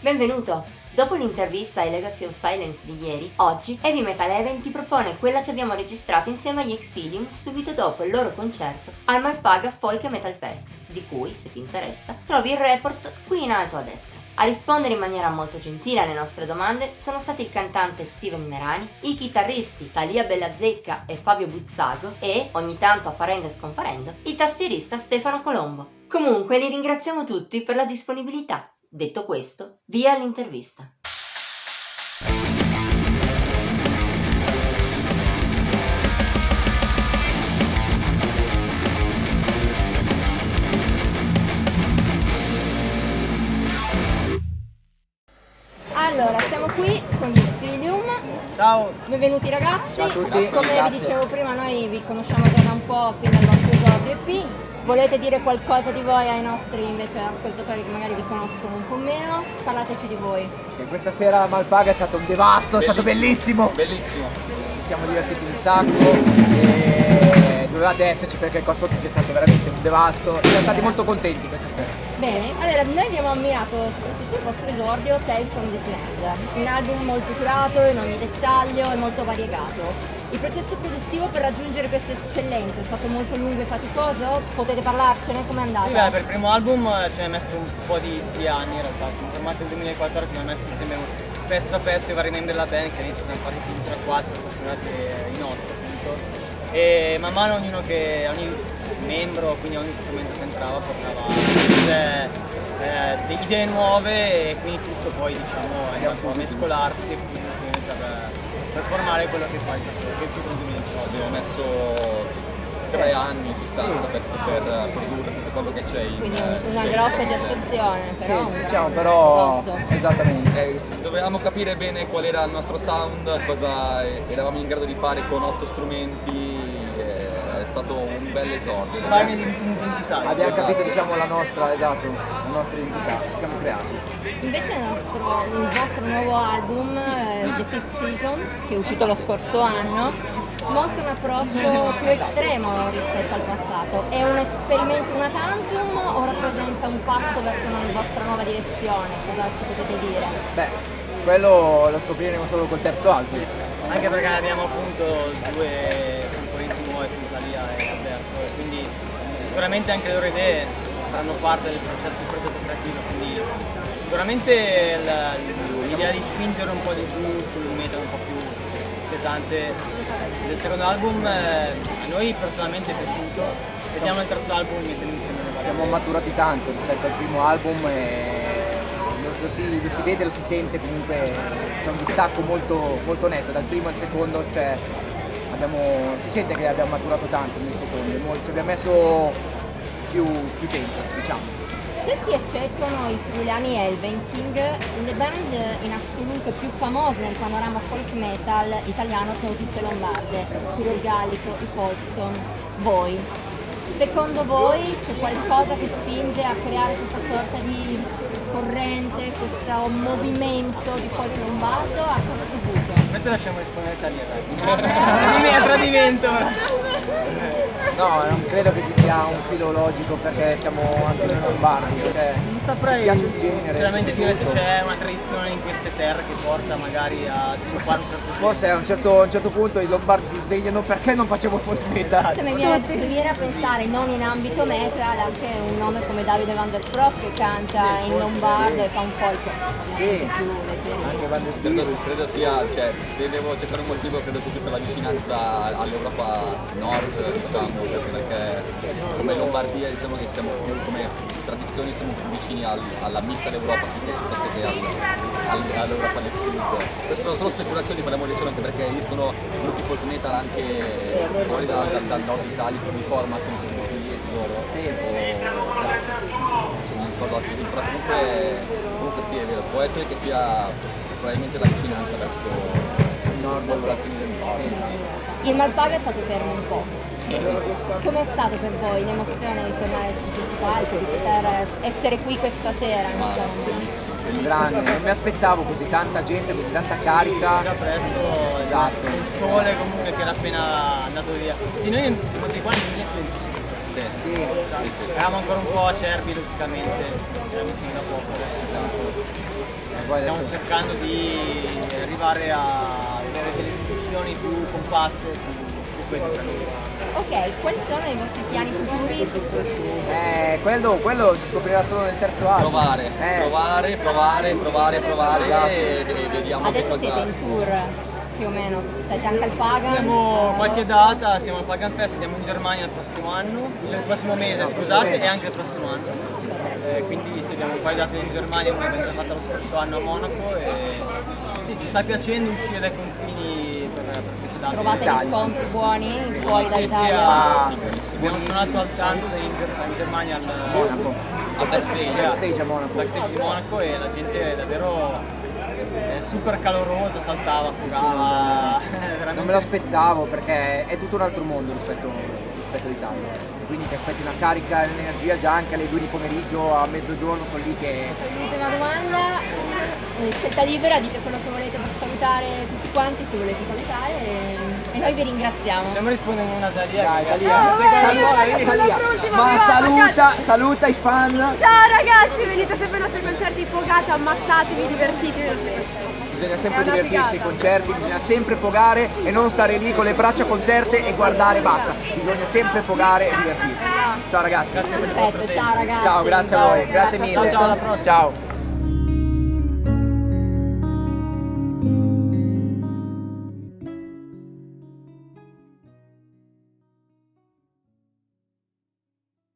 Benvenuto! Dopo l'intervista ai Legacy of Silence di ieri, oggi Heavy Metal Heaven ti propone quella che abbiamo registrato insieme agli Exilium subito dopo il loro concerto al Malpaga Folk e Metal Fest, di cui, se ti interessa, trovi il report qui in alto a destra. A rispondere in maniera molto gentile alle nostre domande sono stati il cantante Steven Merani, i chitarristi Talia Bellazecca e Fabio Buzzago e, ogni tanto apparendo e scomparendo, il tastierista Stefano Colombo. Comunque li ringraziamo tutti per la disponibilità. Detto questo, via all'intervista. Allora, siamo qui con gli Exilium. Ciao! Benvenuti ragazzi. Ciao a tutti. Come Grazie. vi dicevo prima, noi vi conosciamo già da un po' fin dal nostro esordio EP. Volete dire qualcosa di voi ai nostri invece ascoltatori che magari vi conoscono un po' meno? Parlateci di voi. Che questa sera a Malpaga è stato un devasto, è stato bellissimo! Bellissimo. Ci siamo divertiti un sacco e dovevate esserci perché qua sotto c'è stato veramente un devasto. Siamo stati molto contenti questa sera. Bene, allora noi abbiamo ammirato soprattutto il vostro esordio Tales from the Land, un album molto curato in ogni dettaglio e molto variegato. Il processo produttivo per raggiungere queste eccellenze è stato molto lungo e faticoso? Potete parlarcene? Com'è andata? Sì, beh, per il primo album ci hai messo un po' di anni in realtà, siamo formati nel 2014, abbiamo messo insieme pezzo a pezzo i vari membri della band, che all'inizio siamo partiti in 3-4, poi siamo andati in 8 appunto. E man mano ogni membro, quindi ogni strumento che entrava portava delle idee nuove e quindi tutto poi diciamo è andato a mescolarsi e quindi per formare quello che poi è stato uscito nel 2018. Abbiamo messo 3 anni in sostanza per poter produrre tutto quello che c'è in Quindi una grossa gestazione, però. Sì, diciamo però prodotto. esattamente. Dovevamo capire bene qual era il nostro sound, cosa eravamo in grado di fare con 8 strumenti, è stato un bel esordio. Darne identità. Abbiamo capito diciamo la nostra identità, ci siamo creati. Invece il vostro nuovo album, The Fifth Season, che è uscito lo scorso anno, mostra un approccio più estremo rispetto al passato. È un esperimento una tantum o rappresenta un passo verso una vostra nuova direzione? Cosa ci potete dire? Beh, quello lo scopriremo solo col terzo album. Anche perché abbiamo appunto 2 concorrenti nuovi, Talia e Alberto, e quindi sicuramente anche le loro idee faranno parte del progetto creativo, quindi sicuramente l'idea di spingere un po' di più sul metal un po' più pesante del secondo album a noi personalmente è piaciuto, vediamo il terzo album mettendo insieme le varie Siamo idee. maturati tanto rispetto al primo album e lo si vede, lo si sente, comunque c'è un distacco molto, molto netto dal primo al secondo, cioè si sente che abbiamo maturato tanto nel secondo, ci abbiamo messo più tempo, diciamo. Se si eccettuano i friulani e il Venting, le band in assoluto più famose nel panorama folk metal italiano sono tutte lombarde, Furor Gallico, i Folkestone, voi. Secondo voi c'è qualcosa che spinge a creare questa sorta di corrente, questo movimento di folk lombardo? A cosa è dovuto? Questo lasciamo rispondere a Talia. Non è a tradimento. No, non credo che ci sia un filo logico perché siamo anche noi lombardi, cioè Non saprei ci piace il genere. sinceramente dire se tutto. c'è una tradizione in queste terre che porta magari a sviluppare un certo genere. Forse a un certo punto i lombardi si svegliano perché non facciamo folk metal. Mi viene a pensare non in ambito metal anche un nome come Davide Van der Spross che canta in lombardo e fa un folk Sì, più leggero. anche Van der Credo sia, cioè, se devo cercare un motivo credo sia tutta la vicinanza all'Europa nord, diciamo, perché come Lombardia diciamo che siamo più come tradizioni siamo più vicini alla mitad Europa piuttosto che all'Europa del sud. Queste sono solo speculazioni, parliamo di ciò anche perché esistono gruppi folk metal anche fuori dal nord Italia come format come sono i pugliesi loro. Sì. Adesso non mi ricordo altri, però comunque sì è vero, può essere che sia probabilmente la vicinanza verso le popolazioni del nord. Sì, sì. Il Malpaga è stato fermo un po'. Com'è stato per voi l'emozione di tornare su questo palco, di poter essere qui questa sera? Ma Insomma? bellissimo, bellissimo. Grande, non mi aspettavo così tanta gente, così tanta carica. Già presto, Esatto. il sole comunque che era appena andato via. Di noi siamo di qua nel 2016. Sì. Eravamo ancora un po' acerbi logicamente, eravamo insieme da poco, adesso siamo poi stiamo adesso... cercando di arrivare a avere delle istituzioni più compatte su questo per noi. Ok, quali sono i vostri piani futuri? Quello si scoprirà solo nel terzo anno. Provare e vediamo che Adesso siete cosa... in tour, più o meno, siete anche al Pagan. Abbiamo qualche data, siamo al Pagan Fest, andiamo in Germania il prossimo anno, cioè il prossimo mese scusate, e anche il prossimo anno. Quindi sì, abbiamo un paio di date in Germania, una abbiamo già fatta lo scorso anno a Monaco e sì, ci sta piacendo uscire dai confini per queste date. Trovate riscontri buoni fuori Sì, dall'Italia? Sì, benissimo. abbiamo suonato al Tanzania in Germania al Monaco. Al backstage. Backstage a Monaco. backstage di Monaco e la gente è davvero super calorosa, saltava, giocava, veramente. Non me lo aspettavo perché è tutto un altro mondo rispetto all'Italia. Quindi ti aspetti una carica di energia già anche alle 2 di pomeriggio, a mezzogiorno sono lì che... Ultima domanda, scelta libera, dite quello che volete per salutare tutti quanti, se volete salutare e noi vi ringraziamo. Stiamo rispondendo a una Dalia. Dai, Dalia. vabbè, Dalia. per ultimo, Ma ragazzi. saluta i fan. Ciao ragazzi, venite sempre ai nostri concerti Pogata, ammazzatevi, divertitevi lo stesso. Bisogna sempre È una divertirsi ai figata. concerti, bisogna sempre pogare e non stare lì con le braccia conserte e guardare basta. Bisogna sempre pogare e divertirsi. Ciao ragazzi. Grazie per il vostro Perfetto, tempo. ciao ragazzi. Ciao, grazie a voi, grazie mille. Ciao, alla prossima. Ciao.